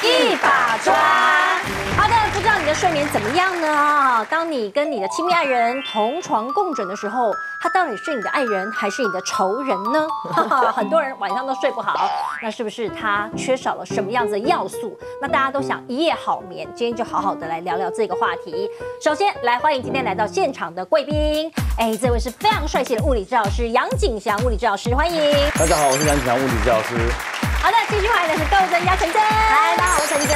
一把抓。好的，不知道你的睡眠怎么样呢？当你跟你的亲密爱人同床共枕的时候，他到底是你的爱人还是你的仇人呢？很多人晚上都睡不好，那是不是他缺少了什么样子的要素？那大家都想一夜好眠，今天就好好的来聊聊这个话题。首先来欢迎今天来到现场的贵宾，这位是非常帅气的物理治疗师杨景祥物理治疗师，欢迎。大家好，我是杨景祥物理治疗师。好的，继续欢迎的是窦真加陈真。嗨，大家好，我是陈真。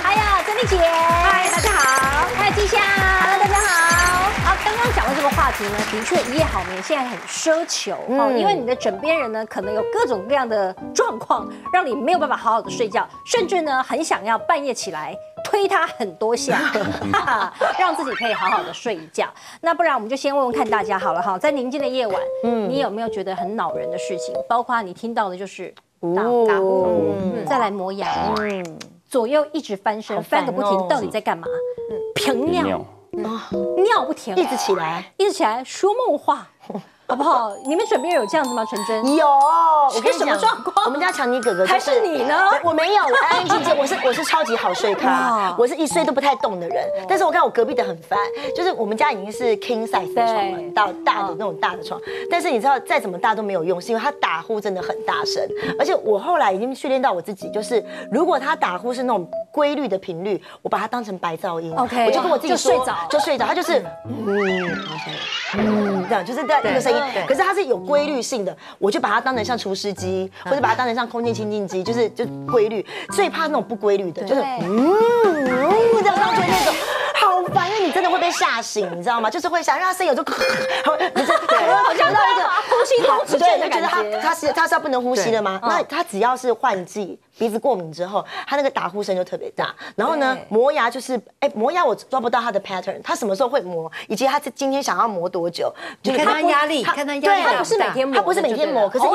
还有曾丽姐。嗨，大家好。还有季夏。Hello， 大家好。好，刚刚讲的这个话题呢，的确一夜好眠现在很奢求哦，因为你的枕边人呢，可能有各种各样的状况，让你没有办法好好的睡觉，甚至呢，很想要半夜起来推他很多下，让自己可以好好的睡一觉。那不然我们就先问问看大家好了哈，在宁静的夜晚，你有没有觉得很恼人的事情？包括你听到的就是打呼，再来磨牙，左右一直翻身，翻个不停，到底在干嘛？频尿。尿不停，一直起来说梦话，好不好？你们枕边有这样子吗？陈真有，我跟你什么状况？我们家强尼哥哥还是你呢？我没有，我安安静静，我是超级好睡咖，我是一睡都不太动的人。但是我看我隔壁的很烦，就是我们家已经是 king size 的床了，大的那种大的床，但是你知道再怎么大都没有用，是因为他打呼真的很大声，而且我后来已经训练到我自己，就是如果他打呼是那种规律的频率，我把它当成白噪音，我就跟我自己说就睡着，他就是这样，就是这样一个声音。可是它是有规律性的，我就把它当成像除湿机，或者把它当成像空气清净机，就规律。最怕那种不规律的，就是这样上去那种。好烦，因为你真的会被吓醒，你知道吗？就是会想让他声音有就，你这好像到一个呼吸中止症的感觉。他是要不能呼吸了吗？那他只要是换季。鼻子过敏之后，他那个打呼声就特别大。然后呢，磨牙就是，磨牙我抓不到他的 pattern， 他什么时候会磨，以及他今天想要磨多久，就是看他压力，看他压力。他不是每天磨，他不是每天磨，可是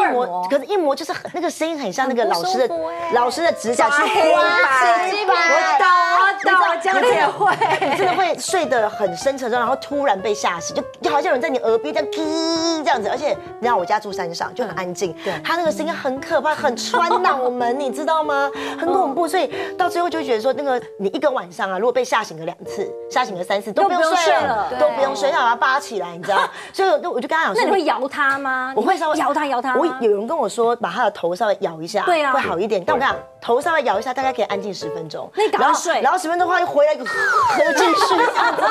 一磨就是那个声音很像那个老师的指甲去刮指甲。我懂，这样也会，你真的会睡得很深沉中，然后突然被吓醒，就好像有人在你耳边这样滴这样子。而且你知道我家住山上，就很安静，他那个声音很可怕，很穿脑门，你知道吗？很恐怖，所以到最后就会觉得说，那个你一个晚上啊，如果被吓醒个2次，吓醒个3次，都不用睡了，都不用睡，要把它扒起来，你知道？所以我就跟他讲说，那你会摇他吗？我会稍微摇他。我有人跟我说，把他的头稍微摇一下，对啊，会好一点。但我跟你讲，头稍微摇一下，大概可以安静10分钟。那你赶快睡，然后10分钟的话又回来一个继续这样子，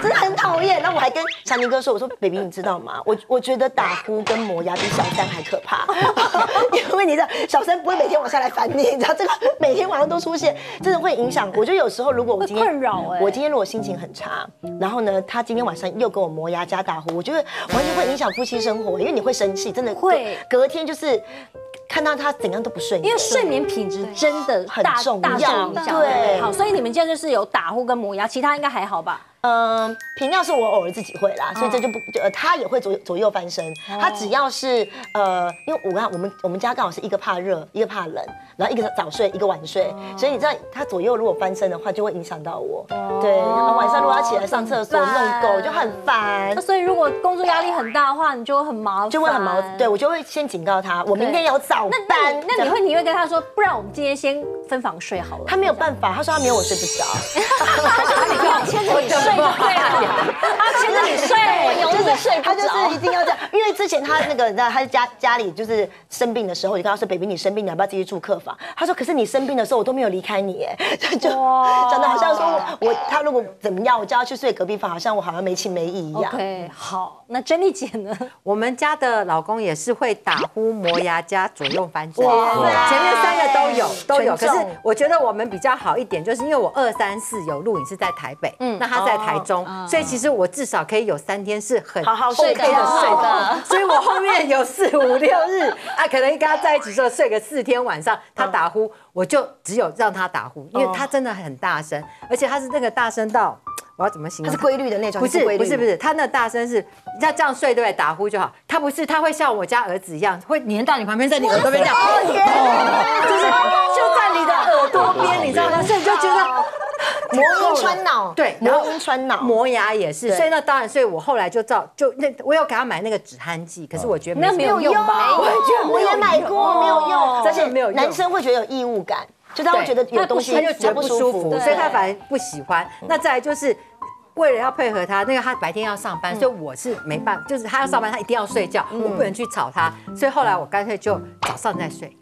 真的很讨厌。然后我还跟强尼哥说，我说 baby 你知道吗？我觉得打呼跟磨牙比小三还可怕，因为你知道小三不会每天晚上来烦你，你知道这个每天晚上都出现，真的会影响。我觉得有时候如果我今天如果心情很差，然后呢他今天晚上又跟我磨牙加打呼，我觉得完全会影响夫妻生活，因为你会生气，真的会隔天就是看到他怎样都不顺，因为睡眠品质真的很重要，对，好，所以你们现在就是有打呼跟磨牙，其他应该还好吧？频尿是我偶尔自己会啦，所以这就不他也会左右翻身。他只要是因为我们家刚好是一个怕热，一个怕冷，然后一个早睡，一个晚睡，所以你知道他左右如果翻身的话，就会影响到我。对，然后晚上如果要起来上厕所弄狗就很烦。所以如果工作压力很大的话，你就会很麻烦，就会很麻烦。对，我就会先警告他，我明天有早班。那你会跟他说，不然我们今天先分房睡好了。他没有办法，他说他没有我睡不着。他牵着你睡。对了，他牵着你睡，就是睡不着，他就是一定要这样。因为之前他那个，你知道，他家里就是生病的时候，我就跟他说 ：“baby， 你生病，你要不要继续住客房？”他说：“可是你生病的时候，我都没有离开你，就讲的好像说他如果怎么样，我叫他去睡隔壁房，好像我好像没情没义一样。” OK， 好，那珍妮姐呢？我们家的老公也是会打呼、磨牙加左右翻身，前面3个都有。可是我觉得我们比较好一点，就是因为我2、3、4有录影是在台北，那他在台中，所以其实我至少可以有3天是很好好睡的，所以我后面有4、5、6日啊，可能跟他在一起之后睡个4天晚上，他打呼，我就只有让他打呼，因为他真的很大声，而且他是那个大声到。我要怎么形容？它是规律的那种，不是，他那大声是要这样睡对不对？打呼就好。他不是，他会像我家儿子一样，会黏到你旁边，在你耳朵边这样，就是就在你的耳朵边，你知道吗？所以你就觉得魔音穿脑，对，魔音穿脑，磨牙也是。所以那当然，所以我后来就我有给他买那个止鼾剂，可是我觉得没有用吧？我也买过，没有用，而且没有用。男生会觉得有异物感。就他会觉得有东西他就觉得不舒服，对所以他反而不喜欢。那再来就是为了要配合他，那个他白天要上班，所以我是没办法，就是他要上班，他一定要睡觉，我不能去吵他，所以后来我干脆就早上再睡。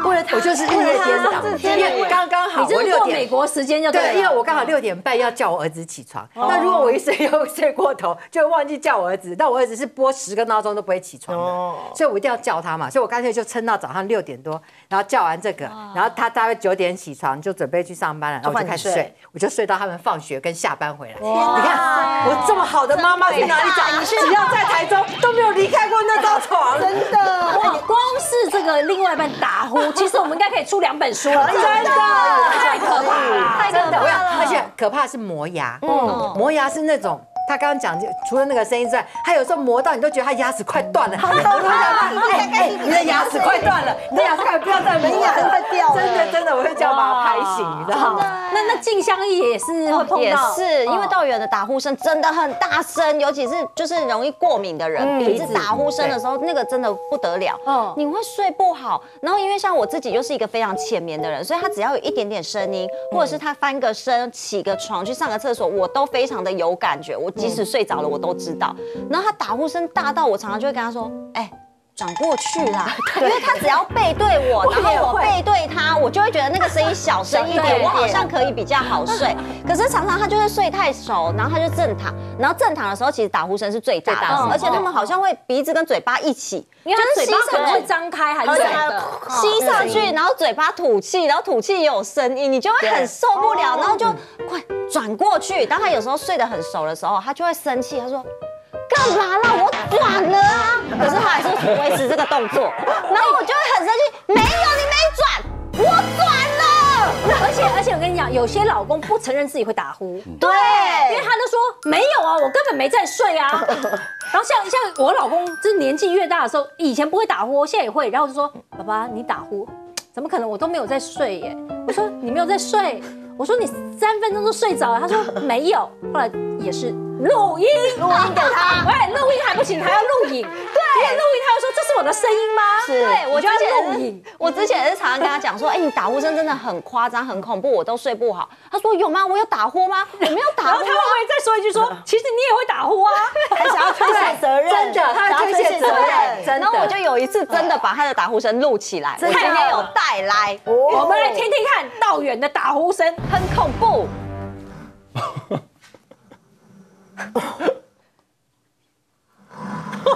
为了他，我就是日夜颠倒，因为刚好我你是6点。过美国时间就对，因为了。我刚好6点半要叫我儿子起床，那如果我一睡又睡过头，就忘记叫我儿子，那我儿子是拨10个闹钟都不会起床的，所以我一定要叫他嘛，所以我干脆就撑到早上6点多，然后叫完这个，然后他大概9点起床就准备去上班了，然后我就开始睡，我就睡到他们放学跟下班回来。你看我这么好的妈妈去哪里找？只要在台中都没有离开过那张床，真的。哇，光是这个另外一半打呼，其实我们应该可以出2本书了，真的太可怕了，太可真的，怕了。而且可怕是磨牙，磨牙是那种。他刚刚讲，除了那个声音之外，他有时候磨到你都觉得他牙齿快断了。你的牙齿快断了，你的牙齿快不要再磨了，快掉了。真的，我会这样把它拍醒，你知道吗？那静香意也是会碰也到，是因为道远的打呼声真的很大声，尤其是就是容易过敏的人，鼻子打呼声的时候，那个真的不得了，你会睡不好。然后因为像我自己又是一个非常浅眠的人，所以他只要有一点点声音，或者是他翻个身、起个床、去上个厕所，我都非常的有感觉。我即使睡着了，我都知道。然后他打呼声大到我常常就会跟他说，转过去啦，因为他只要背对我，然后我背对他，我就会觉得那个声音小声一点，我好像可以比较好睡。可是常常他就是睡太熟，然后他就正躺，然后正躺的时候其实打呼声是最大的，而且他们好像会鼻子跟嘴巴一起，因为他嘴巴可能会张开还是什么的，吸上去，然后嘴巴吐气，然后吐气也有声音，你就会很受不了，然后就快转过去。当他有时候睡得很熟的时候，他就会生气，他说。干嘛啦？我转了啊！可是他还是维持这个动作，然后我就会很生气。没有，你没转，我转了。而且我跟你讲，有些老公不承认自己会打呼，对，因为他就说没有啊，我根本没在睡啊。然后像我老公，就是年纪越大的时候，以前不会打呼，现在也会。然后我就说，爸爸你打呼，怎么可能？我都没有在睡耶。我说你没有在睡，我说你3分钟就睡着了。他说没有，后来也是。录音给他，喂，录音还不行，还要录影。对，因为录音他会说这是我的声音吗？对，我就要录影。我之前也是常常跟他讲说，你打呼声真的很夸张，很恐怖，我都睡不好。他说有吗？我有打呼吗？我没有打呼。然后他会不会再说一句说，其实你也会打呼啊？还想要推卸责任，真的，他会推卸责任。然后我就有一次真的把他的打呼声录起来，我今天有带来，我们来听听看道远的打呼声，很恐怖。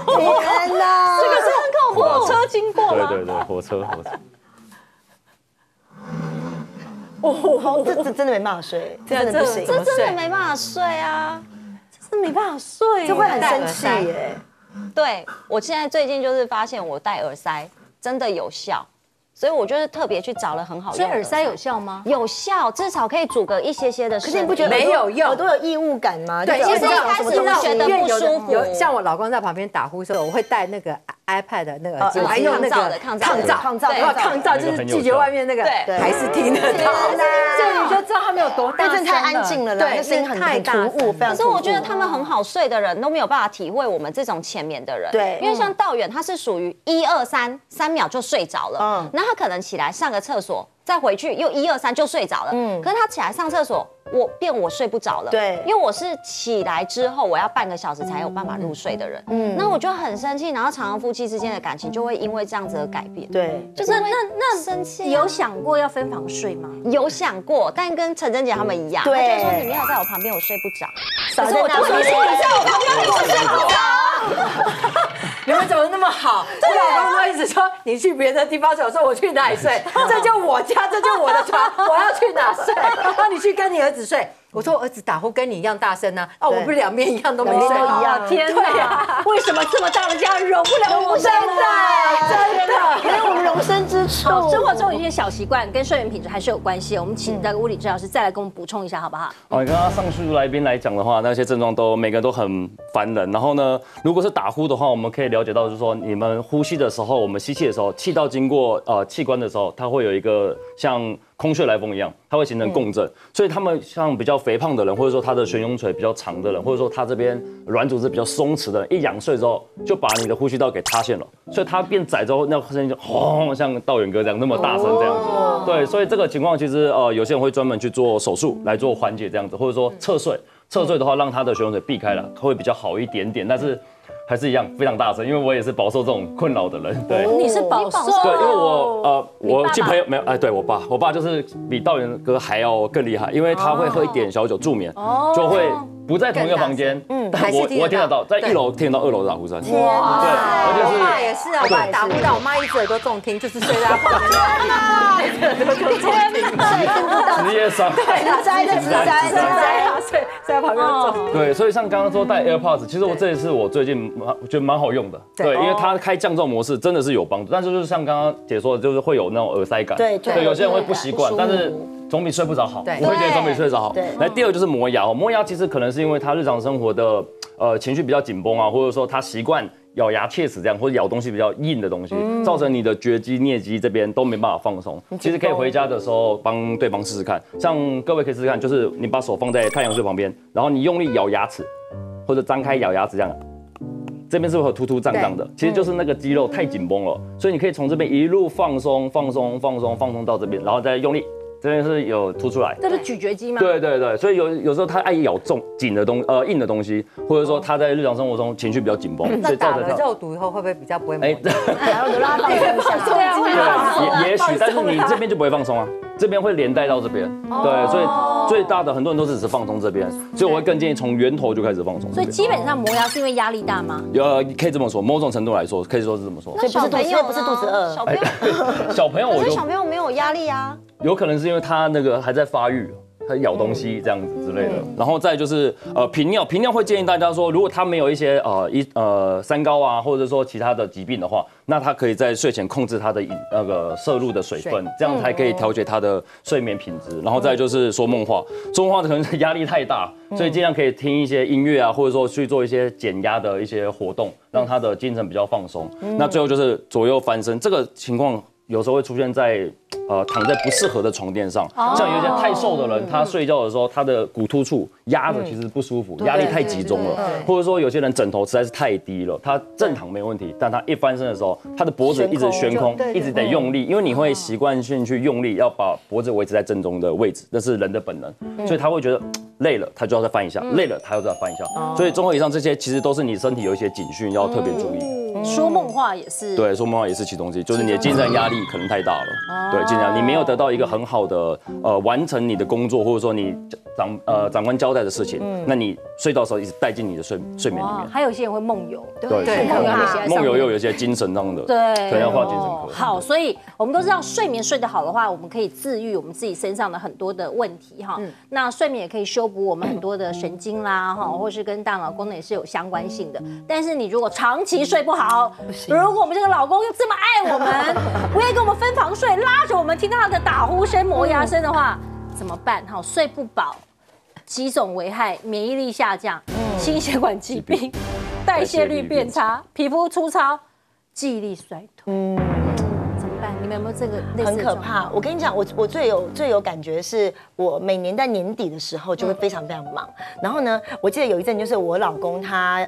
天哪，这个是很恐怖，火车经过吗？对，火车。这真的没办法睡，这真的不行，这真的没办法睡啊，这没办法睡，这会很生气耶。对，我现在最近就是发现我戴耳塞真的有效。所以我就是特别去找了很好用的。所以耳塞有效吗？有效，至少可以阻隔一些的声音。可是你不觉得没有用？耳朵有异物感吗？对，因为一开始我觉得不舒服。像我老公在旁边打呼的时候，我会戴那个 iPad 的那个耳机，我还用那个抗噪，就是拒绝外面那个还是听得到。所以你就知道他们有多大声了。太安静了，对，声音很突兀，非常。可是我觉得他们很好睡的人都没有办法体会我们这种浅眠的人。对，因为像道远他是属于1、2、3秒就睡着了，那他可能起来上个厕所，再回去又1、2、3就睡着了。可是他起来上厕所，我睡不着了。对，因为我是起来之后我要半个小时才有办法入睡的人。那我就很生气，然后常常夫妻之间的感情就会因为这样子而改变。对，就是那生气。有想过要分房睡吗？有想过，但跟陈真姐他们一样，他就说你没有在我旁边，我睡不着。可是我就说你在我旁边，我睡不着。你们怎么那么好？我老公都一直说你去别的地方睡，我说我去哪里睡？这就我家，这就我的床，我要去哪睡？那你去跟你儿子睡。我说我儿子打呼跟你一样大声呢，我不是两边一样都没睡一样？天哪！为什么这么大的家容不了我们？真的，因为我们容身之处。生活中有一些小习惯跟睡眠品质还是有关系。我们请那个物理治疗师再来跟我们补充一下，好不好？你刚刚上述来宾来讲的话，那些症状都每个都很烦人。然后呢，如果是打呼的话，我们可以了解到，就是说你们呼吸的时候，我们吸气的时候，气道经过气管的时候，它会有一个像空穴来风一样，它会形成共振。所以他们像比较肥胖的人，或者说他的悬雍垂比较长的人，或者说他这边软组织比较松弛的人，一仰睡之后就把你的呼吸道给塌陷了，所以它变窄之后，那声音就轰，像道远哥这样那么大声这样子。对，所以这个情况其实有些人会专门去做手术来做缓解这样子，或者说侧睡。侧睡的话，让他的悬雍垂避开了，会比较好一点点，但是还是一样非常大声，因为我也是饱受这种困扰的人。对，你是饱受？对，因为我亲朋友没有，对我爸就是比道远哥还要更厉害，因为他会喝一点小酒助眠，就会不在同一个房间，但我听得到，在1楼听得到2楼的打呼声。哇，对，而且我爸也是啊，我打呼到我妈一只耳朵重听，就是睡在他旁边，一只耳朵就重听，职业伤害。直栽，睡在旁边重。对，所以像刚刚说戴 AirPods， 其实这一次我最近觉得蛮好用的，对，因为它开降噪模式真的是有帮助，但是就是像刚刚姐说的，就是会有那种耳塞感，对，有些人会不习惯，但是总比睡不着好，我会觉得总比睡着好。来，第二个就是磨牙，磨牙其实可能是因为他日常生活的情绪比较紧绷啊，或者说他习惯咬牙切齿这样，或者咬东西比较硬的东西，造成你的绝肌、颞肌这边都没办法放松。其实可以回家的时候帮对方试试看，像各位可以试试看，就是你把手放在太阳穴旁边，然后你用力咬牙齿，或者张开咬牙齿这样。这边是会有凸凸胀胀的，其实就是那个肌肉太紧绷了，所以你可以从这边一路放松到这边，然后再用力，这边是有凸出来。这是咀嚼肌吗？对，所以有时候他爱咬硬的东西，或者说他在日常生活中情绪比较紧绷，那打了肉毒以后会不会比较不会磨？打肉毒让他放松一下，对啊，会也许，但是你这边就不会放松啊。这边会连带到这边，对，所以最大的很多人都是只放松这边，所以我会更建议从源头就开始放松。所以基本上磨牙是因为压力大吗？可以这么说，某种程度来说，可以说是这么说。所以不是肚子饿，小朋友我就小朋友没有压力啊，有可能是因为他那个还在发育。他咬东西这样子之类的，然后再就是频尿会建议大家说，如果他没有一些三高啊，或者说其他的疾病的话，那他可以在睡前控制他的那个摄入的水分，这样才可以调节他的睡眠品质。然后再就是说梦话可能是压力太大，所以尽量可以听一些音乐啊，或者说去做一些减压的一些活动，让他的精神比较放松。那最后就是左右翻身，这个情况有时候会出现在躺在不适合的床垫上，像有一些太瘦的人，他睡觉的时候他的骨突处压着其实不舒服，压力太集中了，或者说有些人枕头实在是太低了，他正躺没问题，但他一翻身的时候，他的脖子一直悬空，一直得用力，因为你会习惯性去用力，要把脖子维持在正中的位置，那是人的本能，所以他会觉得累了，他就要再翻一下，累了他要再翻一下，所以综合以上这些其实都是你身体有一些警讯要特别注意。说梦话也是，对，说梦话也是其中之一，就是你的精神压力可能太大了，对，尽量你没有得到一个很好的完成你的工作，或者说你长官交代的事情，那你睡觉的时候一直带进你的睡眠里面。还有一些人会梦游，对，梦游又有一些精神上的，对，可能要画精神科。好，所以我们都知道睡眠睡得好的话，我们可以治愈我们自己身上的很多的问题哈。那睡眠也可以修补我们很多的神经啦哈，或是跟大脑功能也是有相关性的。但是你如果长期睡不好，如果我们这个老公又这么爱我们，不愿意跟我们分房睡，拉着我们听到他的打呼声、磨牙声的话，怎么办？哈，睡不饱，几种危害：免疫力下降，心血管疾病，代谢率变差，皮肤粗糙，记忆力衰退。怎么办？你们有没有这个类似的？很可怕。我跟你讲，我最有感觉是，我每年在年底的时候就会非常非常忙。然后呢，我记得有一阵就是我老公他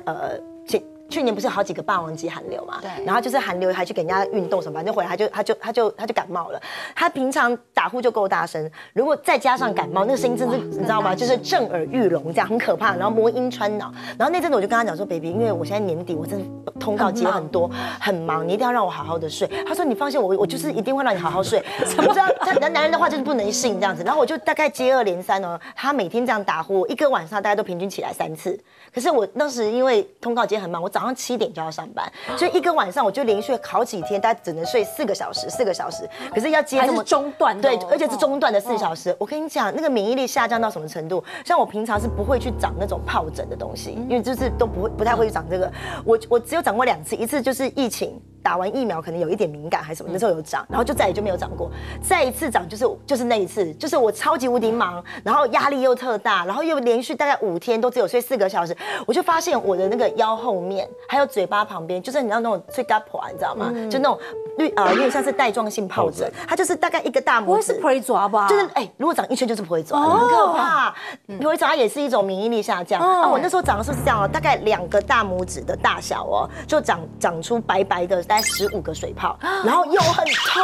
去年不是有好几个霸王级寒流嘛，对，然后就是寒流还去给人家运动什么，反正回来他就感冒了。他平常打呼就够大声，如果再加上感冒，那个声音真是你知道吗？就是震耳欲聋这样，很可怕。然后魔音穿脑。然后那阵子我就跟他讲说 ，baby， 因为我现在年底，我真的通告接很多，很忙，你一定要让我好好的睡。他说你放心，我就是一定会让你好好睡。我知道男人的话就是不能信这样子。然后我就大概接二连三哦，他每天这样打呼，一个晚上大家都平均起来3次。可是我当时因为通告接很忙，我早上7点就要上班，所以一个晚上我就连续好几天，大家只能睡4个小时。可是要接这么中断的，对，而且是中断的4小时。我跟你讲，那个免疫力下降到什么程度？像我平常是不会去长那种疱疹的东西，因为就是不太会去长这个。我只有长过2次，一次就是疫情。打完疫苗可能有一点敏感还是什么，那时候有长，然后就再也就没有长过。再一次长就是那一次，就是我超级无敌忙，然后压力又特大，然后又连续大概5天都只有睡4个小时，我就发现我的那个腰后面还有嘴巴旁边，就是你知道那种最嘎破，你知道吗？就那种有点像是带状性疱疹，它就是大概一个大拇指，不会是不会抓吧？就是如果长一圈就是不会抓，很可怕。不会抓也是一种免疫力下降啊。我那时候长的是这样哦，大概2个大拇指的大小哦，就长出白白的大概15个水泡，然后又很痛，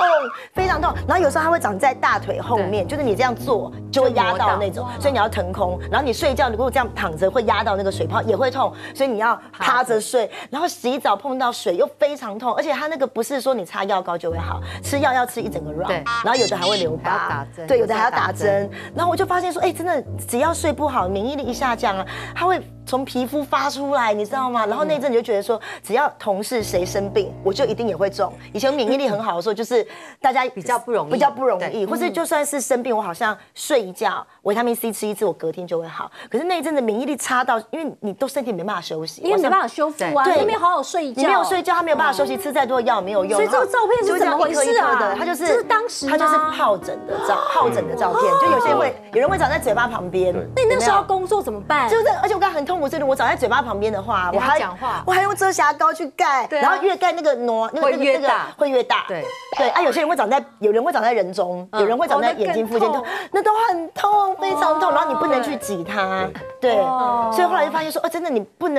非常痛。然后有时候它会长在大腿后面，就是你这样做就会压到那种，所以你要腾空。然后你睡觉如果这样躺着会压到那个水泡，也会痛，所以你要趴着睡。然后洗澡碰到水又非常痛，而且它那个不是说你擦药膏就会好，吃药要吃一整个 round， 然后有的还会留疤，对，有的还要打针。然后我就发现说，真的只要睡不好，免疫力一下降啊，它会从皮肤发出来，你知道吗？然后那阵你就觉得说，只要同事谁生病，我就一定也会中。以前免疫力很好的时候，就是大家比较不容易，或是就算是生病，我好像睡一觉，维他命 C 吃1次，我隔天就会好。可是那一阵子免疫力差到，因为你都身体没办法休息，因为没办法修复啊，对，没有好好睡觉，你没有睡觉，他没有办法休息，吃再多的药没有用。所以这个照片是怎么回事啊？它就是这是当时它就是疱疹的照片，就有人会长在嘴巴旁边。那你那时候要工作怎么办？就是，而且我刚刚很痛苦，所以我长在嘴巴旁边的话，我还用遮瑕膏去盖，然后越盖那个会越大，对啊，有人会长在人中，有人会长在眼睛附近，那都很痛，非常痛，然后你不能去挤它，对，所以后来就发现说，真的你不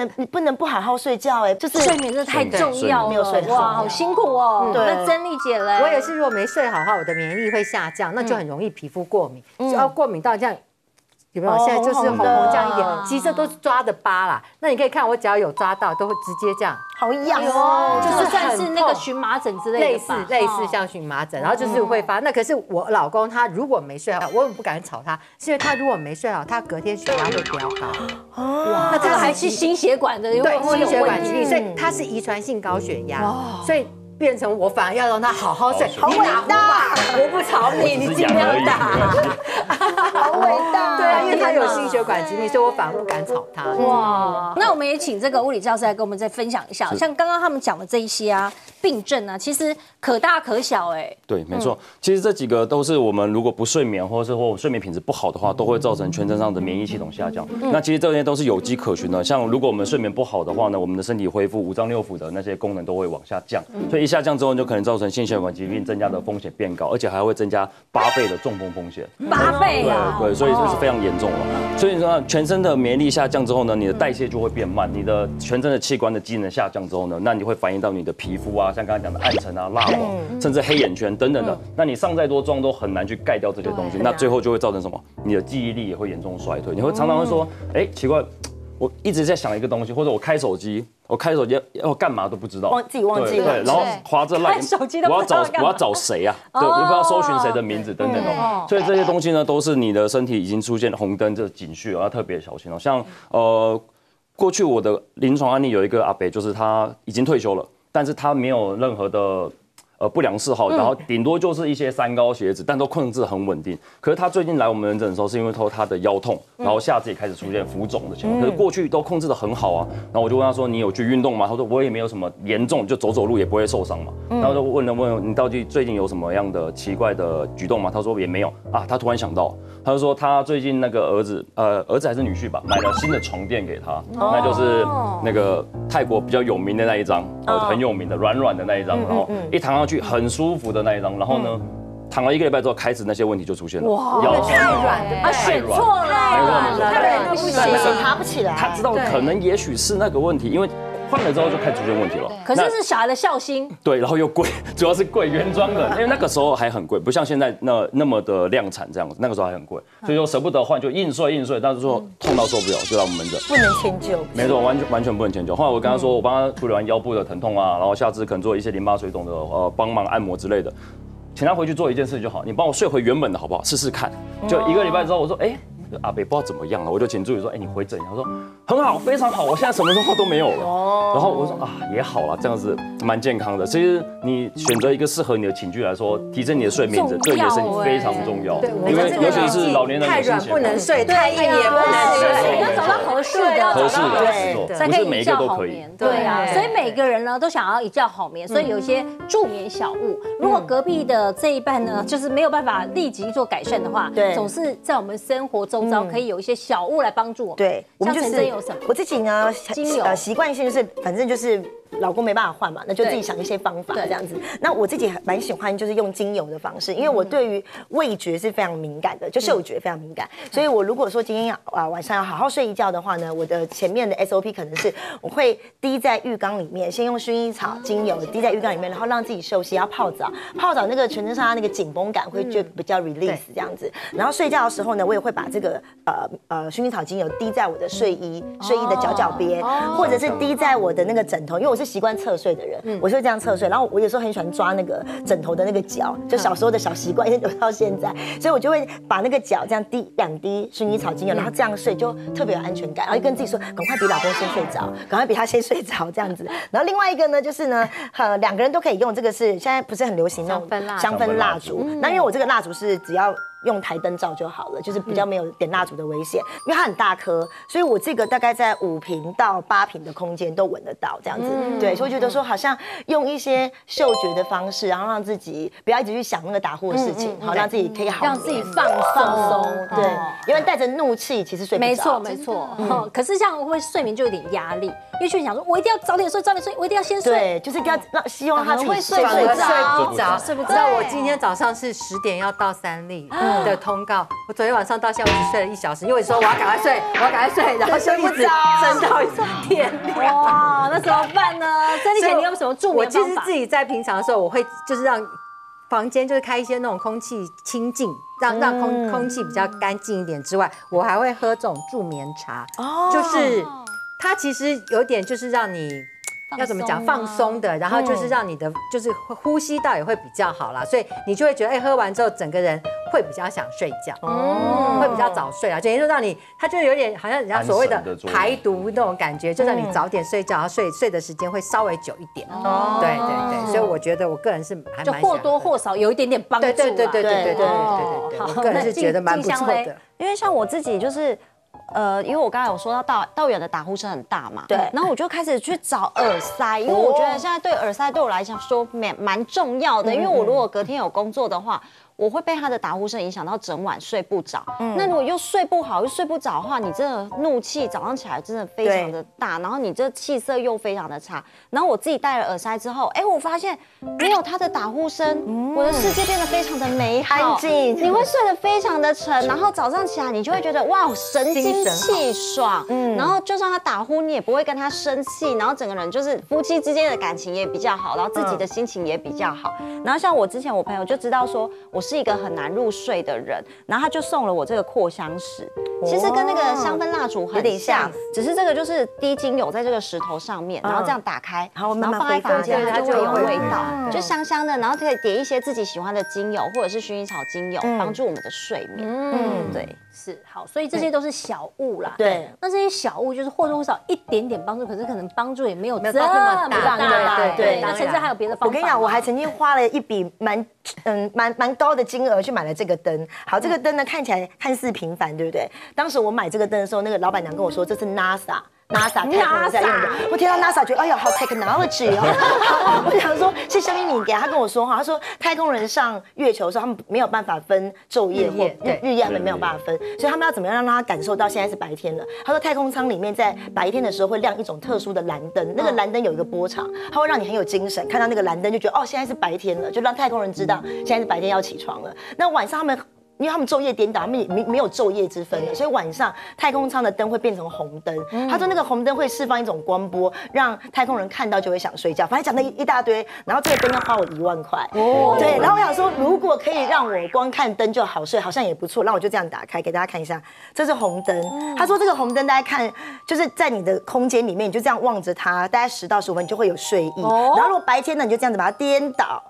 能不好好睡觉，就是睡眠真的太重要了，没有睡好，哇，好辛苦哦。那珍丽姐嘞，我也是，如果没睡好的话，我的免疫力会下降，那就很容易皮肤过敏，就要过敏到这样。有没有？现在就是红红这样一点，其实这都是抓的疤啦。那你可以看，我只要有抓到，都会直接这样，好痒哦，就是算是那个荨麻疹之类的吧，类似像荨麻疹，然后就是会发。那可是我老公他如果没睡好，我也不敢吵他，是因为他如果没睡好，他隔天血压会飙高。哇，那这个还是心血管的，对，心血管疾病，所以他是遗传性高血压，所以。变成我反而要让他好好睡，好伟大！我不吵你，你尽量打，好伟大！对啊，因为他有心血管疾病，所以我反而不敢吵他。哇，那我们也请这个物理教师来跟我们再分享一下，像刚刚他们讲的这一些病症啊，其实可大可小对，没错，其实这几个都是我们如果不睡眠，或睡眠品质不好的话，都会造成全身上的免疫系统下降。那其实这些都是有迹可循的。像如果我们睡眠不好的话呢，我们的身体恢复五脏六腑的那些功能都会往下降，所以一下降之后，就可能造成心血管疾病增加的风险变高，而且还会增加8倍的中风风险。8倍啊！对，所以这是非常严重了。所以说，全身的免疫力下降之后呢，你的代谢就会变慢，你的全身的器官的机能下降之后呢，那你会反映到你的皮肤啊，像刚才讲的暗沉啊、蜡黄，甚至黑眼圈等等的。那你上再多妆都很难去盖掉这些东西，那最后就会造成什么？你的记忆力也会严重衰退。你会常常会说，奇怪。我一直在想一个东西，或者我开手机要干嘛都不知道，自己忘记了。对，然后滑着赖，我要找谁啊？对，也不知道搜寻谁的名字等等的。所以这些东西呢，都是你的身体已经出现红灯这警讯，要特别小心哦。像过去我的临床案例有一个阿伯，就是他已经退休了，但是他没有任何的。不良嗜好，然后顶多就是一些三高血脂，但都控制很稳定。可是他最近来我们门诊的时候，是因为他的腰痛，然后下肢也开始出现浮肿的情况。可是过去都控制得很好啊。然后我就问他说：“你有去运动吗？”他说：“我也没有什么严重，就走路也不会受伤嘛。”然后就问你到底最近有什么样的奇怪的举动吗？他说也没有啊。他突然想到，他就说他最近那个儿子还是女婿吧，买了新的床垫给他，那就是那个泰国比较有名的那一张，很有名的软软的那一张，然后一躺上去很舒服的那一张，然后呢，躺了1个礼拜之后，开始那些问题就出现了。哇，腰太软了，选错了，太软不行，爬不起来。他知道可能也许是那个问题，因为换了之后就开始出现问题了。可是是小孩的孝心。对，然后又贵，主要是贵原装的，因为那个时候还很贵，不像现在那么的量产这样子，那个时候还很贵，所以说舍不得换就硬睡，但是说痛到受不了，就来我们门诊。不能迁就。没错，完全不能迁就。后来我跟他说，我帮他处理完腰部的疼痛啊，然后下肢可能做一些淋巴水肿的帮忙按摩之类的，请他回去做一件事就好，你帮我睡回原本的好不好？试试看。就1个礼拜之后，我说阿北不知道怎么样了，我就请助理说，你回诊，他说很好，非常好，我现在什么状况都没有了。然后我说也好了，这样子蛮健康的。其实你选择一个适合你的寝具来说，提升你的睡眠质，对你的身体非常重要。因为尤其是老年人太软不能睡，太硬也不能睡，要找到合适的。合适的对时候，才可以一觉不是每一个都可以。好眠。对啊，所以每个人呢都想要一觉好眠，所以有一些助眠小物。如果隔壁的这一半呢，就是没有办法立即做改善的话，对总是在我们生活周遭可以有一些小物来帮助我们。对，我们像就是陈真有什么？我自己呢，精油习惯性就是反正就是老公没办法换嘛，那就自己想一些方法这样子。那我自己蛮喜欢就是用精油的方式，因为我对于味觉是非常敏感的，就嗅觉非常敏感，所以我如果说今天晚上要好好睡一觉的话呢，我的前面的 SOP 可能是我会滴在浴缸里面，先用薰衣草精油滴在浴缸里面，然后让自己休息，要泡澡，那个全身上下那个紧绷感会就比较 release 这样子。然后睡觉的时候呢，我也会把这个薰衣草精油滴在我的睡衣的角边，或者是滴在我的那个枕头，因为我是习惯侧睡的人，我就会这样侧睡。然后我有时候很喜欢抓那个枕头的那个角，就小时候的小习惯，一直留到现在，所以我就会把那个角这样滴2滴薰衣草精油，然后这样睡就特别有安全感，然后就跟自己说，赶快比老公先睡着，赶快比他先睡着这样子。然后另外一个呢，就是呢，2个人都可以用，这个是现在不是很流行那种香氛蜡烛，那因为我这个蜡烛是只要用台灯照就好了，就是比较没有点蜡烛的危险，因为它很大颗，所以我这个大概在5平到8平的空间都闻得到这样子。对，所以我觉得说好像用一些嗅觉的方式，然后让自己不要一直去想那个打呼的事情，好让自己可以好让自己放松。对，因为带着怒气其实睡不着。没错。可是这样会睡眠就有点压力，因为就想说我一定要早点睡，我一定要先睡。对，就是要希望他自己睡睡不着。知道我今天早上是10点要到3立的通告，我昨天晚上到现在我只睡了1小时，因为说我要赶快睡，然后就一直撑到天亮。哇，那怎么办呢？曾丽姐，你有什么助眠方法？我其实自己在平常的时候，我会就是让房间就是开一些那种空气清净，让空气比较干净一点之外，我还会喝这种助眠茶，就是它其实有点就是让你。要怎么讲放松的，然后就是让你的就是呼吸道也会比较好啦，所以你就会觉得喝完之后整个人会比较想睡觉，会比较早睡啊，等于说让你它就有点好像人家所谓的排毒那种感觉，就让你早点睡觉，然后睡的时间会稍微久一点。对，所以我觉得我个人是还蛮就或多或少有一点点帮助。对，我个人是觉得蛮不错的，因为像我自己就是。因为我刚才有说到道远的打呼声很大嘛，对，然后我就开始去找耳塞，因为我觉得现在对耳塞对我来讲说蛮重要的，因为我如果隔天有工作的话。我会被他的打呼声影响到整晚睡不着。那如果又睡不好又睡不着的话，你真的怒气早上起来真的非常的大，然后你这气色又非常的差。然后我自己戴了耳塞之后，我发现没有他的打呼声，我的世界变得非常的美好，安静，你会睡得非常的沉，然后早上起来你就会觉得哇神清气爽，然后就算他打呼你也不会跟他生气，然后整个人就是夫妻之间的感情也比较好，然后自己的心情也比较好。然后像我之前我朋友就知道说我是一个很难入睡的人，然后他就送了我这个扩香石，其实跟那个香氛蜡烛很像，只是这个就是滴精油在这个石头上面，然后这样打开，然后放在房间它就会有味道，就香香的，然后可以点一些自己喜欢的精油或者是薰衣草精油，帮助我们的睡眠。对，是好，所以这些都是小物啦。对，那这些小物就是或多或少一点点帮助，可是可能帮助也没有这么大。对，那甚至还有别的方法。我跟你讲，我还曾经花了一笔蛮高的金额去买了这个灯。好，这个灯呢看起来看似平凡，对不对？当时我买这个灯的时候，那个老板娘跟我说这是 NASA 太空人在用的。我听到 NASA 觉得哎呀好 technology 哦，我想说是小米给他跟我说哈，他说太空人上月球的时候他们没有办法分昼夜或日夜，他们没有办法分，所以他们要怎么样让他感受到现在是白天了？他说太空舱里面在白天的时候会亮一种特殊的蓝灯，那个蓝灯有一个波长，它会让你很有精神，看到那个蓝灯就觉得哦现在是白天了，就让太空人知道现在是白天要起床了。那晚上他们。因为他们昼夜颠倒，他们没有昼夜之分的，所以晚上太空舱的灯会变成红灯。他说那个红灯会释放一种光波，让太空人看到就会想睡觉。反正讲了一大堆，然后这个灯要花我1万块。对，然后我想说，如果可以让我光看灯就好睡，好像也不错。那我就这样打开给大家看一下，这是红灯。他说这个红灯大家看，就是在你的空间里面，你就这样望着它，大概10到15分，你就会有睡意。然后如果白天呢，你就这样子把它颠倒。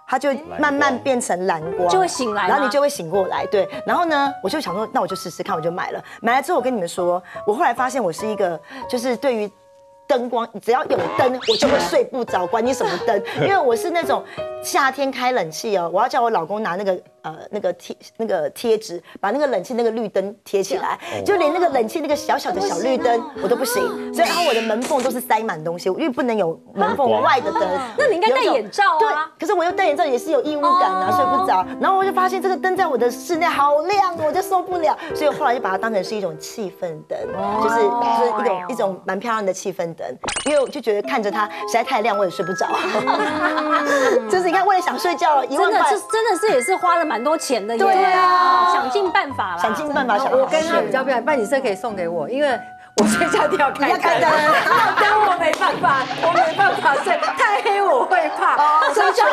它就慢慢变成蓝光，就会醒来，然后你就会醒过来。对，然后呢，我就想说，那我就试试看，我就买了。买了之后，我跟你们说，我后来发现我是一个，就是对于灯光，只要有灯，我就会睡不着，管你什么灯。因为我是那种夏天开冷气哦，我要叫我老公拿那个那个贴纸，把那个冷气那个绿灯贴起来，就连那个冷气那个小小的小绿灯我都不行，所以然后我的门缝都是塞满东西，因为不能有门缝外的灯。那你应该戴眼罩啊。对，可是我又戴眼罩也是有异物感啊，睡不着。然后我就发现这个灯在我的室内好亮，我就受不了，所以我后来就把它当成是一种气氛灯，就是一种蛮漂亮的气氛灯，因为我就觉得看着它实在太亮，我也睡不着。就是你看，为了想睡觉，1万块，真的是也是花了蛮多钱的耶。对啊，想尽办法啦，想尽办法想。我跟他比较不一样，半景色可以送给我，因为我睡觉一定要开灯，灯我没办法睡，太黑我会怕。所以像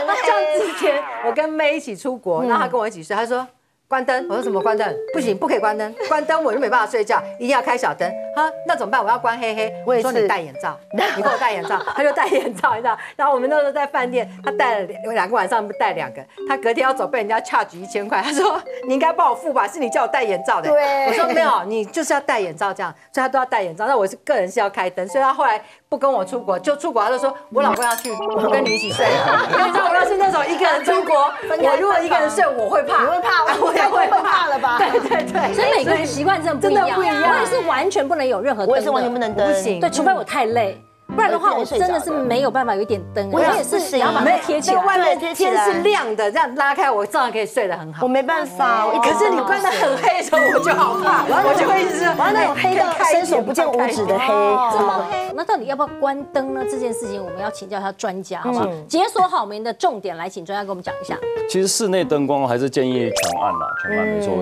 之前我跟妹一起出国，然后他跟我一起睡，他说。关灯，我说怎么关灯？不行，不可以关灯，关灯我就没办法睡觉，一定要开小灯。哈，那怎么办？我要关黑黑。我说你戴眼罩，你给我戴眼罩，他就戴眼罩，你知道。然后我们那时候在饭店，他戴了2个晚上，戴2个，他隔天要走被人家 charge 1000块，他说你应该帮我付吧，是你叫我戴眼罩的。对，我说没有，你就是要戴眼罩这样，所以他都要戴眼罩。那我是个人是要开灯，所以他后来不跟我出国，就出国他就说我老公要去，我跟你一起睡。因为你知道我要是那种一个人出国，我如果一个人睡我会怕，你会怕，我也会怕了吧？对，所以每个人习惯真的不一样。我也是完全不能有任何灯，我也是完全不能灯，不行。对，除非我太累。不然的话，我真的是没有办法有一点灯。我也是，然后把它贴起来。外面天是亮的，这样拉开，我照样可以睡得很好。我没办法，可是你关得很黑的时候，我就好怕，我就会一直我要那种黑到伸手不见五指的黑，这么黑。那到底要不要关灯呢？这件事情我们要请教一下专家，好不好？解锁好眠的重点，来请专家给我们讲一下。其实室内灯光还是建议全暗啦，全暗没错。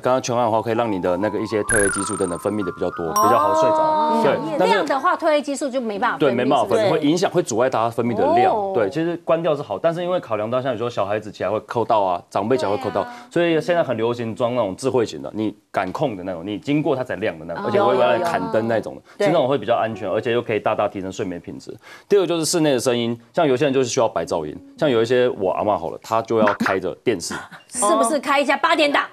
刚刚全暗的话，可以让你的那个一些褪黑激素等等分泌的比较多，比较好睡着。对，亮的话，褪黑激素就没办法分泌。对，没办法分泌。会影响，会阻碍它分泌的量。对，其实关掉是好，但是因为考量到像有时候小孩子起来会扣到啊，长辈起来会扣到，所以现在很流行装那种智慧型的，你感控的那种，你经过它才亮的那种，而且会让你砍灯那种的，其实那种会比较安全，而且又可以大大提升睡眠品质。第二个就是室内的声音，像有些人就是需要白噪音，像有一些我阿嬷好了，她就要开着电视，是不是开一家8点档？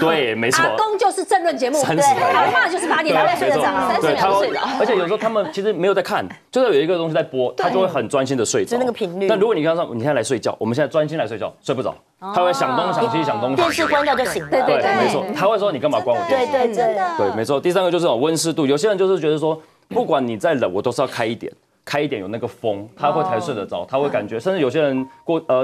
对，没错。阿公就是政论节目，对，阿嬷就是8点档睡得着，30秒睡着。而且有时候他们其实没有在看，就是有一个东西在播，他就会很专心的睡着。就那个频率。但如果你刚刚说你现在来睡觉，我们现在专心来睡觉，睡不着，他会想东想西想东。电视关掉就醒了。对，没错，他会说你干嘛关我电视？对，真的。对，没错。第三个就是这种温湿度，有些人就是觉得说，不管你再冷，我都是要开一点有那个风，他会才睡得着，他会感觉，甚至有些人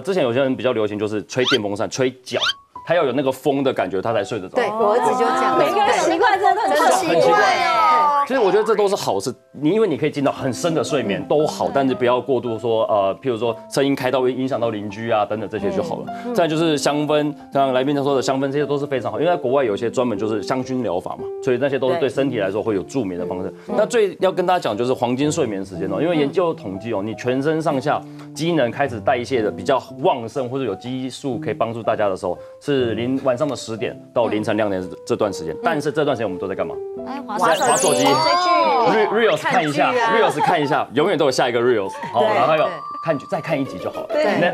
之前有些人比较流行就是吹电风扇吹脚。他要有那个风的感觉，他才睡得着。对，我儿子就这样。每个人习惯真的很奇怪哦。其实我觉得这都是好事，因为你可以进到很深的睡眠都好，但是不要过度说譬如说声音开到会影响到邻居啊等等这些就好了。再就是香氛，刚刚来宾他说的香氛，这些都是非常好，因为在国外有些专门就是香薰疗法嘛，所以那些都是对身体来说会有助眠的方式。那最要跟大家讲就是黄金睡眠时间哦，因为研究统计哦，你全身上下机能开始代谢的比较旺盛或者有激素可以帮助大家的时候是晚上的10点到凌晨2点这段时间，但是这段时间我们都在干嘛？滑手机、追剧、reels 看一下 ，reels 看一下，永远都有下一个 reels， 好，然后还有看剧再看1集就好了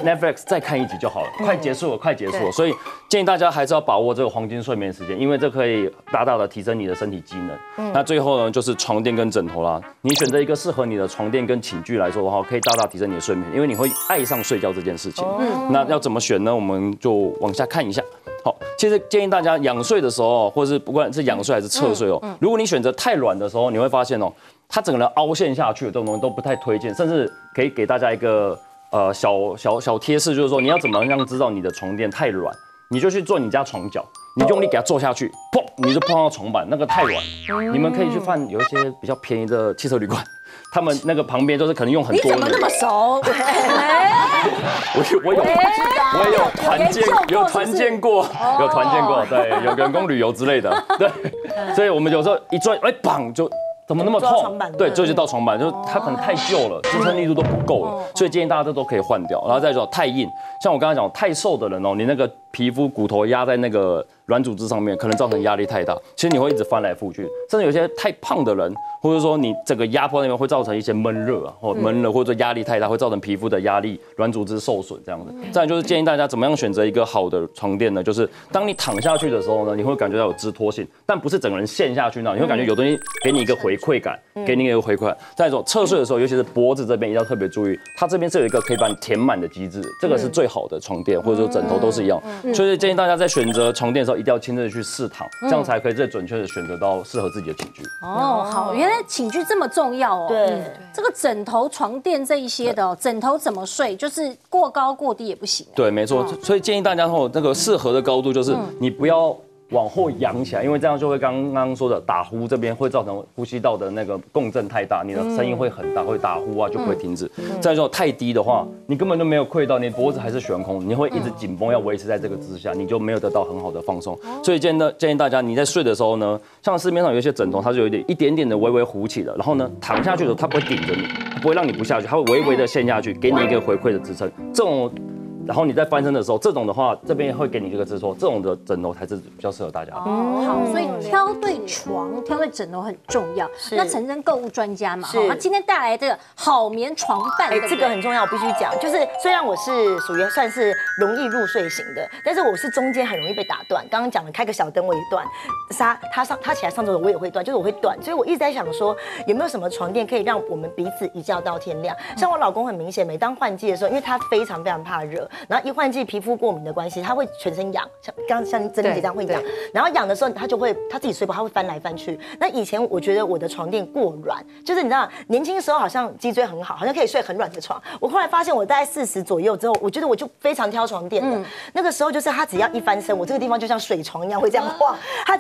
，Netflix 再看1集就好了，快结束了，所以建议大家还是要把握这个黄金睡眠时间，因为这可以大大的提升你的身体机能。那最后呢，就是床垫跟枕头啦，你选择一个适合你的床垫跟寝具来说的话，可以大大提升你的睡眠，因为你会爱上睡觉这件事情。那要怎么选呢？我们就往下看一下。好，其实建议大家仰睡的时候，或是不管是仰睡还是侧睡哦，如果你选择太软的时候，你会发现哦，它整个人凹陷下去的这种东西都不太推荐，甚至可以给大家一个小贴士，就是说你要怎么样知道你的床垫太软，你就去做你家床脚，你用力给它坐下去，砰，你就碰到床板，那个太软。你们可以去看有一些比较便宜的汽车旅馆。他们那个旁边就是可能用很多。你怎么那么熟？我有团建过，对，有员工旅游之类的，对，所以我们有时候一转，绑就。怎么那么痛？对，就是到床板，就是它可能太旧了，支撑力度都不够了，所以建议大家这都可以换掉。然后再说太硬，像我刚才讲太瘦的人哦，你那个皮肤骨头压在那个软组织上面，可能造成压力太大，其实你会一直翻来覆去。甚至有些太胖的人，或者说你整个压迫那边会造成一些闷热啊，或闷热或者压力太大，会造成皮肤的压力、软组织受损这样子。再来就是建议大家怎么样选择一个好的床垫呢？就是当你躺下去的时候呢，你会感觉到有支托性，但不是整个人陷下去那，你会感觉有东西给你一个回馈感，给你一个回馈。再一种侧睡的时候，尤其是脖子这边一定要特别注意，它这边是有一个可以把你填满的机制，这个是最好的床垫或者说枕头都是一样。所以建议大家在选择床垫的时候，一定要亲自去试躺，这样才可以最准确的选择到适合自己的寝具。哦，好，原来寝具这么重要哦。对，这个枕头、床垫这一些的，枕头怎么睡，就是过高过低也不行。对，没错，所以建议大家这个适合的高度就是你不要往后仰起来，因为这样就会刚刚说的打呼这边会造成呼吸道的那个共振太大，你的声音会很大，会打呼啊就不会停止。再说太低的话，你根本就没有溃到，你脖子还是悬空，你会一直紧绷，要维持在这个姿势下，你就没有得到很好的放松。所以建议大家你在睡的时候呢，像市面上有一些枕头，它是有一点点的微微鼓起的，然后呢躺下去的时候它不会顶着你，它不会让你不下去，它会微微的陷下去，给你一个回馈的支撑。这种。然后你在翻身的时候，这种的话，这边会给你这个支说，这种的枕头才是比较适合大家的。好，所以挑对床、挑对枕头很重要。那陈真购物专家嘛，他今天带来这个好眠床伴，这个很重要，我必须讲。就是虽然我是属于算是容易入睡型的，但是我是中间很容易被打断。刚刚讲了开个小灯我也断，他起来上厕所我也会断，就是我会断。所以我一直在想说，有没有什么床垫可以让我们彼此一觉到天亮？像我老公很明显，每当换季的时候，因为他非常非常怕热。然后一换季皮肤过敏的关系，他会全身痒，像珍妮姐这样会痒。然后痒的时候，他自己睡不好，他会翻来翻去。那以前我觉得我的床垫过软，就是你知道，年轻的时候好像脊椎很好，好像可以睡很软的床。我后来发现，我大概40左右之后，我觉得我就非常挑床垫的。那个时候就是他只要一翻身，我这个地方就像水床一样会这样晃。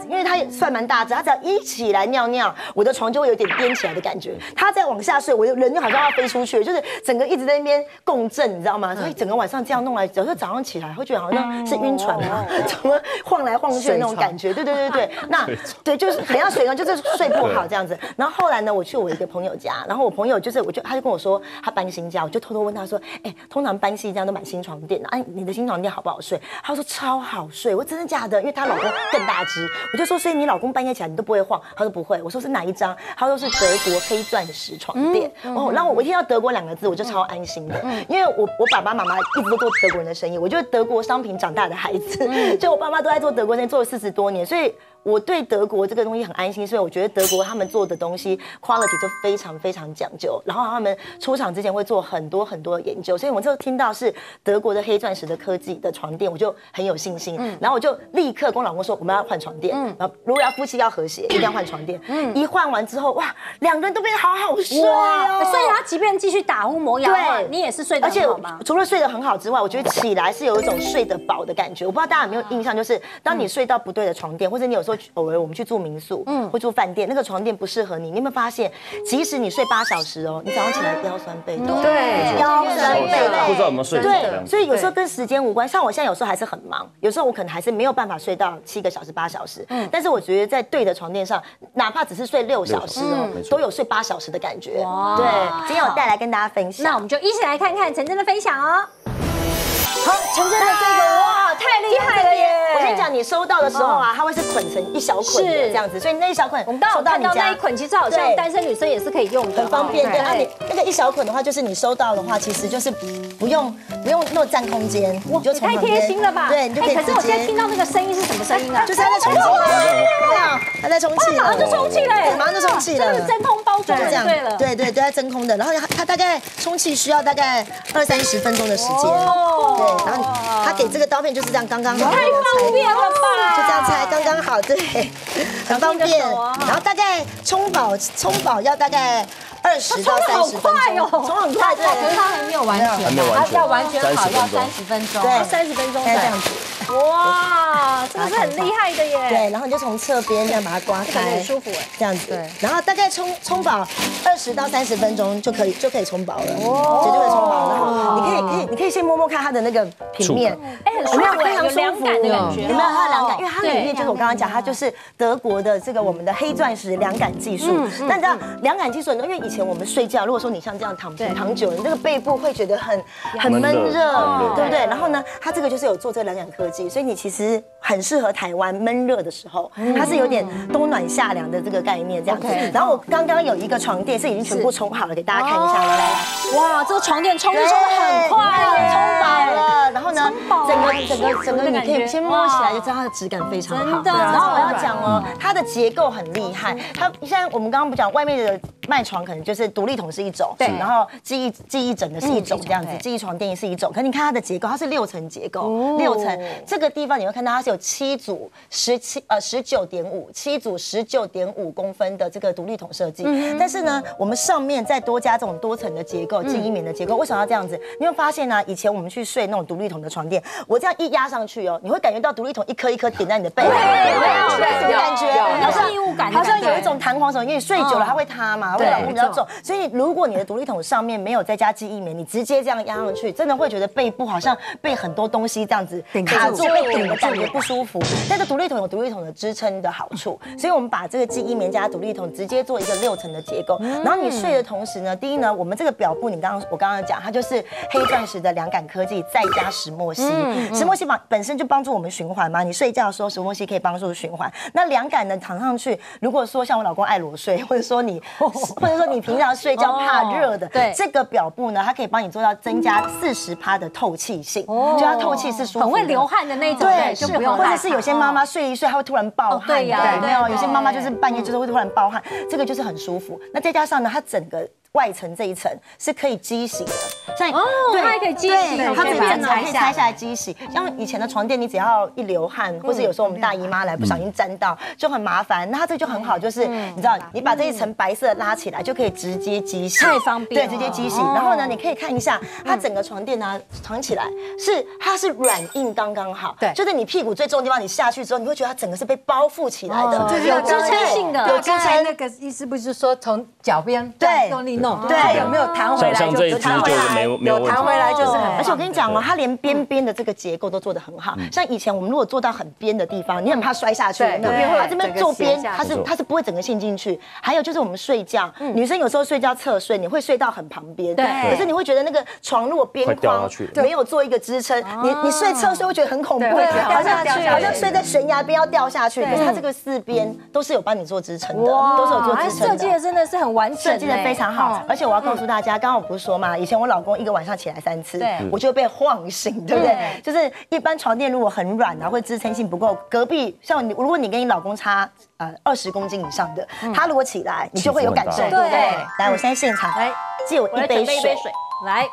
因为他也算蛮大只，他只要一起来尿尿，我的床就会有点颠起来的感觉。他再往下睡，我的人就好像要飞出去，就是整个一直在那边共振，你知道吗？所以整个晚上这样弄来，有时候早上起来会觉得好像是晕船嘛，怎么晃来晃去的那种感觉。对，那对就是很像水床，就是睡不好这样子。然后后来呢，我去我一个朋友家，然后我朋友他就跟我说他搬新家，我就偷偷问他说，通常搬新家都买新床垫，你的新床垫好不好睡？他说超好睡。我真的假的？因为她老公更大只，我就说所以你老公半夜起来你都不会晃？他说不会。我说是哪一张？他说是德国黑钻石床垫。然后我一听到德国2个字，我就超安心的，因为我爸爸妈妈一直都做德国人的生意，我就是德国商品长大的孩子，就我爸妈都在做德国生意，做了40多年，所以我对德国这个东西很安心，所以我觉得德国他们做的东西 quality 就非常非常讲究，然后他们出厂之前会做很多很多的研究，所以我就听到是德国的黑钻石的科技的床垫，我就很有信心，然后我就立刻跟我老公说我们要换床垫，然后如果夫妻要和谐，一定要换床垫，一换完之后哇，2个人都变得好好睡哦，所以他即便继续打呼磨牙，对，你也是睡得很好吗？而且除了睡得很好之外，我觉得起来是有一种睡得饱的感觉。我不知道大家有没有印象，就是当你睡到不对的床垫，或者你有时候偶尔我们去住民宿，会住饭店，那个床垫不适合你，你有没有发现，即使你睡8小时哦，你早上起来腰酸背痛，对，腰酸背痛，不知道有没有睡对，所以有时候跟时间无关。像我现在有时候还是很忙，有时候我可能还是没有办法睡到7个小时、8小时，但是我觉得在对的床垫上，哪怕只是睡6小时哦，都有睡8小时的感觉。对，今天我带来跟大家分享，那我们就一起来看看陈真的分享哦。好，陈真的这个哇，太厉害了耶！我先讲，你收到的时候啊，它会是捆成一小捆的这样子，所以那一小捆，我们到看到那一捆，其实好像单身女生也是可以用的，很方便。对，那你那个一小捆的话，就是你收到的话，其实就是不用那么占空间，你就太贴心了吧？对，你就可以直接。可是我现在听到那个声音是什么声音啊？就是它在充气，它在充气了，马上就充气了，马上就充气了，这是真空包装，这样对了，对，都在真空的，然后它大概充气需要大概20-30分钟的时间，对，然后它给这个刀片就是这样刚刚好，太方便了吧？就这样拆刚刚好，对，很方便。然后大概冲饱要大概20到30分钟，冲很快，对，可是它还没有完全，它要完全好要30分钟，对，30分钟这样子。哇，这个是很厉害的耶！对，然后你就从侧边这样把它刮开，很舒服哎，这样子。对，然后大概冲饱20到30分钟就可以充饱了，绝对会充饱。然后你可以先摸摸看它的那个平面，很舒服，有凉感的感觉，有没有它的凉感？因为它里面就是我刚刚讲，它就是德国的这个我们的黑钻石凉感技术。那你知道凉感技术，因为以前我们睡觉，如果说你像这样躺久，你这个背部会觉得很闷热，对不对？然后呢，它这个就是有做这个凉感科技。所以你其实很适合台湾闷热的时候，它是有点冬暖夏凉的这个概念这样子。然后我刚刚有一个床垫是已经全部冲好了，给大家看一下，来。哇，这个床垫冲的很快，冲饱了。然后呢，整个你可以先摸起来就知道它的质感非常好。真的。然后我要讲哦，它的结构很厉害。它现在我们刚刚不讲外面的卖床可能就是独立筒是一种，对，然后记忆枕的是一种这样子，记忆床垫是一种。可你看它的结构，它是6层结构，6层。这个地方你会看到它是有7组19.5，7组19.5公分的这个独立筒设计。但是呢，我们上面再多加这种多层的结构，记忆棉的结构。为什么要这样子？你会发现呢，以前我们去睡那种独立筒的床垫，我这样一压上去哦，你会感觉到独立筒一颗一颗点在你的背，有感觉，异物感，好像有一种弹簧手，因为你睡久了它会塌嘛，会老公比较重，所以如果你的独立筒上面没有再加记忆棉，你直接这样压上去，真的会觉得背部好像被很多东西这样子卡住，被顶的感觉不舒服。但是独立筒有独立筒的支撑的好处，所以我们把这个记忆棉加独立筒直接做一个6层的结构，然后你睡的同时呢，第一呢，我们这个表布我刚刚讲，它就是黑钻石的凉感科技再加石墨烯，石墨烯本身就帮助我们循环嘛，你睡觉的时候石墨烯可以帮助循环。那凉感呢躺上去，如果说像我老公爱裸睡，或者说你平常睡觉怕热的，对，这个表布呢，它可以帮你做到增加40%的透气性，就它透气是舒服的，很会流汗的那种，对，就不用。或者是有些妈妈睡一睡，她会突然暴汗，对呀，没有，有些妈妈就是半夜就是会突然暴汗，这个就是很舒服。那再加上呢，它整个外层这一层是可以机洗的，像对，它还可以机洗，它这边可以拆下来机洗。像以前的床垫，你只要一流汗，或是有时候我们大姨妈来不小心沾到，就很麻烦。那它这个就很好，就是你知道，你把这一层白色拉起来，就可以直接机洗，太方便，对，直接机洗。然后呢，你可以看一下它整个床垫呢，藏起来它是软硬刚刚好，对，就是你屁股最重的地方，你下去之后，你会觉得它整个是被包覆起来的，有支撑性的。有刚才那个意思不是说从脚边用力弄，对，有没有弹回来？像这一只就没有弹回来就是很。而且我跟你讲哦，它连边边的这个结构都做得很好。像以前我们如果做到很边的地方，你很怕摔下去，它这边做边，它是不会整个陷进去。还有就是我们睡觉，女生有时候睡觉侧睡，你会睡到很旁边，对，可是你会觉得那个床如果边框没有做一个支撑，你睡侧睡会觉得很恐怖，好像睡在悬崖边要掉下去。可是它这个4边都是有帮你做支撑的，都是有做支撑的。设计的真的是很完整，设计的非常好。而且我要告诉大家，刚刚我不是说嘛，以前我老公一个晚上起来3次，我就被晃醒，对不对？就是一般床垫如果很软啊，或者支撑性不够，隔壁像你，如果你跟你老公差20公斤以上的，他如果起来，你就会有感受，对不对？来，我现在现场来借我一杯水，来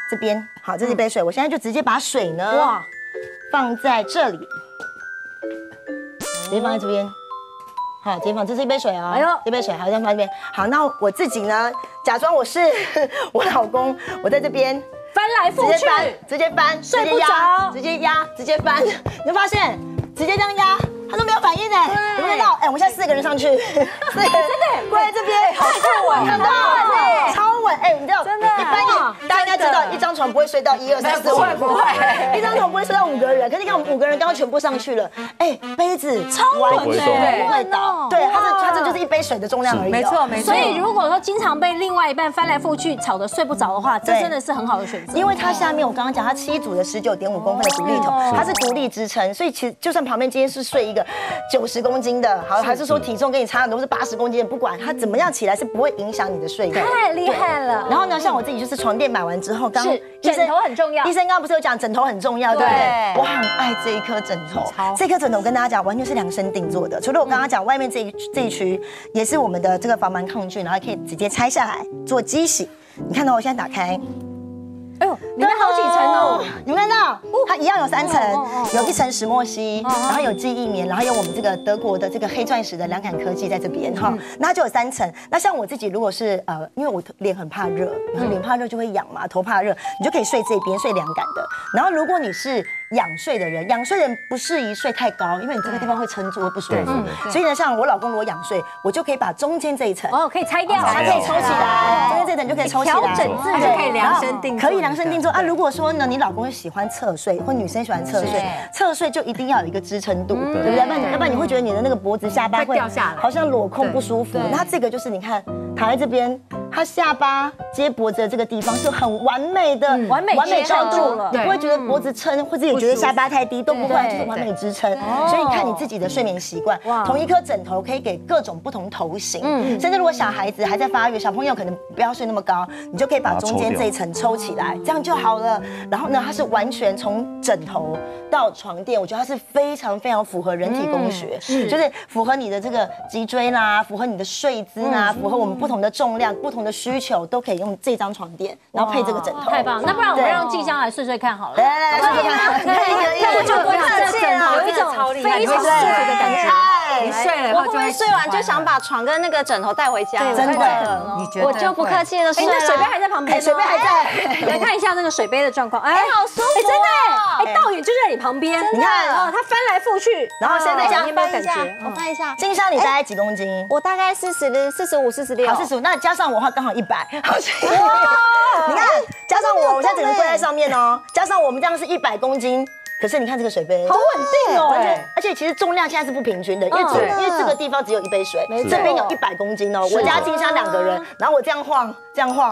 这边，好，这是一杯水，我现在就直接把水呢放在这里，直接放在这边。好，直接放，这是一杯水哦。哎呦，一杯水，好，这样放这边。好，那我自己呢，假装我是我老公，我在这边翻来覆去，直接翻，睡不着，直接压，直接翻。你会发现，直接这样压，他都没有反应哎，有没有看到？哎，我们现在4个人上去，4个真的跪在这边，好稳，看到超稳哎，你知道，真的，一般大家应该知道，一张床不会睡到1、2、3、4、5，不会，一张床不会睡到5个人。可是你看我们5个人刚刚全部上去了，哎，杯子超稳，不会倒，对，它这就是一杯水的重量而已。没错。所以如果说经常被另外一半翻来覆去吵得睡不着的话，这真的是很好的选择。因为它下面我刚刚讲，它7组的19.5公分的独立筒，它是独立支撑，所以其实就算旁边今天是睡一个90公斤的，好，还是说体重跟你差很多是80公斤的，不管它怎么样起来是不会影响你的睡眠。太厉害了。然后呢，像我自己就是床垫买完之后，刚枕头很重要。医生刚刚不是有讲枕头很重要，对不对？我很爱这一颗枕头，这颗枕头我跟大家讲，完全是量身定做的。除了我刚刚讲外面这一区也是我们的这个防螨抗菌，然后可以直接拆下来做机洗。你看到我现在打开。哎呦，里面好几层哦！你们看到，它一样有3层，有1层石墨烯，然后有记忆棉，然后有我们这个德国的这个黑钻石的凉感科技在这边哈，那它就有3层。那像我自己如果是因为我脸很怕热，然后脸怕热就会痒嘛，头怕热，你就可以睡这边睡凉感的。然后如果你是仰睡的人不适宜睡太高，因为你这个地方会撑住会不舒服。所以呢，像我老公如果仰睡，我就可以把中间这一层可以拆掉，它可以抽起来，中间这一层就可以抽起来，调整自己可以量身定做，可以量身定做啊。如果说呢，你老公喜欢侧睡，或女生喜欢侧睡，侧睡就一定要有一个支撑度，对不对？要不然你会觉得你的那个脖子下巴会掉下来，好像裸空不舒服。那这个就是你看躺在这边，他下巴接脖子的这个地方是很完美的，完美高度了，你不会觉得脖子撑，或者也觉得下巴太低，都不会，就是完美支撑。所以你看你自己的睡眠习惯，同一颗枕头可以给各种不同头型，甚至如果小孩子还在发育，小朋友可能不要睡那么高，你就可以把中间这一层抽起来，这样就好了。然后呢，它是完全从枕头到床垫，我觉得它是非常非常符合人体工学，就是符合你的这个脊椎啦，符合你的睡姿啦，符合我们不同的重量、不同的需求，都可以用这张床垫，然后配这个枕头。太棒了！那不然我们让静香来睡睡看好了。来睡睡看，你看我就不客气了，有一种非常舒服的感觉。你睡了，我会不会睡完就想把床跟那个枕头带回家？真的，你觉得？我就不客气的睡了。那水杯还在旁边，水杯还在。来看一下那个水杯的状况。哎，好舒服，真的哎，道远就在你旁边，你看哦，他翻来覆去，然后现在这样你有没有感觉？我翻一下，静香，你大概几公斤？我大概45、46。好，45，那加上我的话刚好100。哇！你看，加上我现在整个跪在上面哦，加上我们这样是100公斤。可是你看这个水杯，好稳定哦，而且其实重量现在是不平均的，因为这个地方只有1杯水，这边有100公斤哦。我家静香2个人，然后我这样晃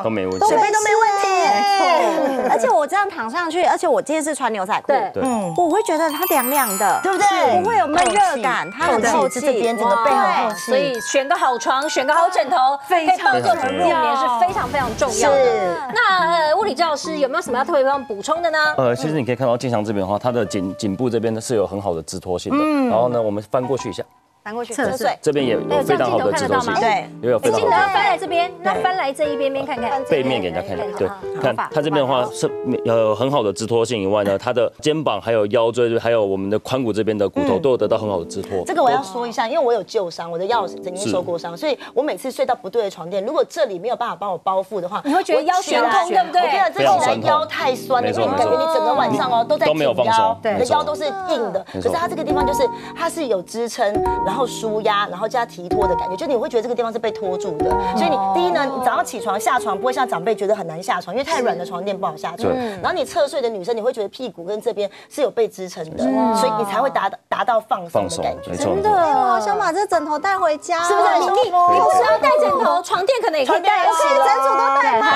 都没问题，水杯都没问题，没错。而且我这样躺上去，而且我今天是穿牛仔裤，对，我会觉得它凉凉的，对不对？不会有闷热感，它很透气，这边整个背很透气，所以选个好床，选个好枕头，可以帮助我们入眠是非常非常重要的。那物理治疗师有没有什么要特别帮我们补充的呢？其实你可以看到静香这边的话，它的颈部这边呢是有很好的支托性的，然后呢，我们翻过去一下，翻过去侧睡，这边也有非常好的支托性，对，也有非常好的。记得翻来这边，那翻来这一边看看，背面给人家看，对，看它这边的话是有很好的支托性以外呢，它的肩膀还有腰椎，还有我们的髋骨这边的骨头都有得到很好的支托。这个我要说一下，因为我有旧伤，我的腰曾经受过伤，所以我每次睡到不对的床垫，如果这里没有办法帮我包覆的话，你会觉得腰酸痛，对不对？我跟你讲，这起来腰太酸了，因为你感觉你整个晚上哦都在紧腰，你的腰都是硬的。可是它这个地方就是它是有支撑，然后舒压，然后加提托的感觉，就你会觉得这个地方是被拖住的。所以你第一呢，你早上起床下床不会像长辈觉得很难下床，因为太软的床垫不好下床。然后你侧睡的女生，你会觉得屁股跟这边是有被支撑的，所以你才会达到放松的感觉。真的，我好想把这枕头带回家，是不是很舒服？你不是要带枕头，床垫可能也可以带，我可以整组都带吗？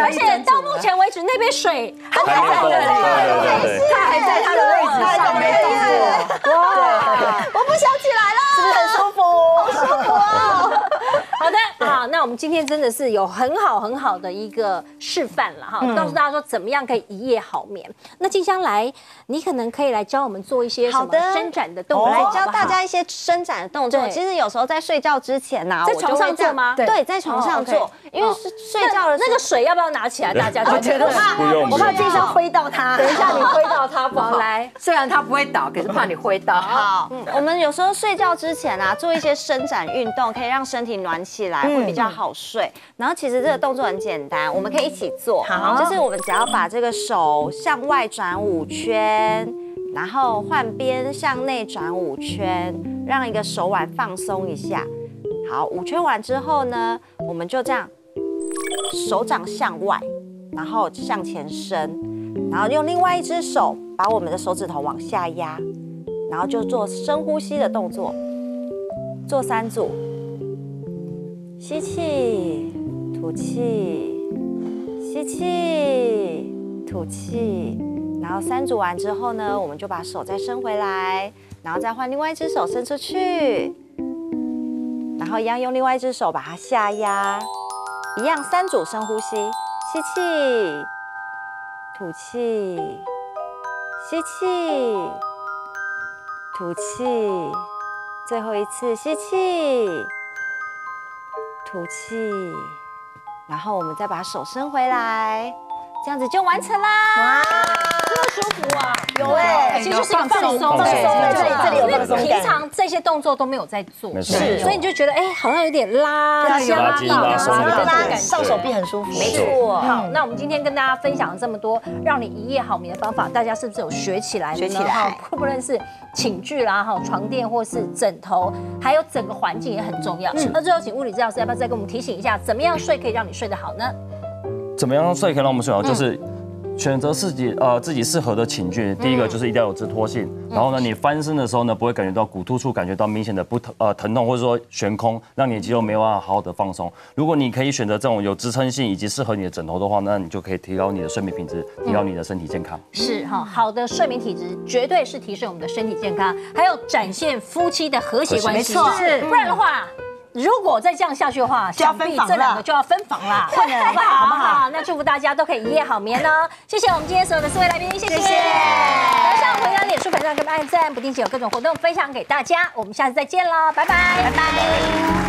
而且到目前为止，那杯水还在，他还在他的位置上没动过。哇，我不想起来了，是不是很舒服？好舒服哦。好的，好，那我们今天真的是有很好的一个示范了哈，告诉大家说怎么样可以一夜好眠。那静香来，你可能可以来教我们做一些什么伸展的动作，我来教大家一些伸展的动作。其实有时候在睡觉之前呐，在床上做吗？对，在床上做，因为睡觉的那个水要不要拿起来？大家觉得我怕静香挥到它，等一下你挥到它不好。来，虽然它不会倒，可是怕你挥到。好，我们有时候睡觉之前啊，做一些伸展运动，可以让身体暖起来，会比较好睡。然后其实这个动作很简单，我们可以一起做。好，就是我们只要把这个手向外转5圈，然后换边向内转5圈，让一个手腕放松一下。好，5圈完之后呢，我们就这样，手掌向外，然后向前伸，然后用另外一只手把我们的手指头往下压，然后就做深呼吸的动作，做3组，吸气，吐气，吸气，吐气，然后3组完之后呢，我们就把手再伸回来，然后再换另外一只手伸出去，然后一样用另外一只手把它下压，一样3组深呼吸，吸气，吐气，吸气，吐气，最后一次吸气，吐气，然后我们再把手伸回来，这样子就完成啦！哇，这么舒服啊！有哎，其实就是一个放松，这里有放松感。因为平常这些动作都没有在做，是，所以你就觉得哎，好像有点拉筋拉松的感觉，上手臂很舒服。没错。好，那我们今天跟大家分享了这么多让你一夜好眠的方法，大家是不是有学起来？学起来，不论是寝具啦、床垫或是枕头，还有整个环境也很重要。那最后请物理治疗师要不要再跟我们提醒一下，怎么样睡可以让你睡得好呢？怎么样睡可以让我们睡好？就是选择自己适合的寝具，第一个就是一定要有支托性，然后呢，你翻身的时候呢，不会感觉到骨突处感觉到明显的疼痛，或者说悬空，让你的肌肉没有办法好好的放松。如果你可以选择这种有支撑性以及适合你的枕头的话，那你就可以提高你的睡眠品质，提高你的身体健康。是哈，好的睡眠体质绝对是提升我们的身体健康，还有展现夫妻的和谐关系。没错，是，不然的话。如果再这样下去的话，想必这2个就要分房啦，好不好？好不好？那祝福大家都可以一夜好眠哦！谢谢我们今天所有的4位来宾，谢谢。来上回到脸书粉上给我们按赞，不定期有各种活动分享给大家，我们下次再见喽，拜拜，拜拜。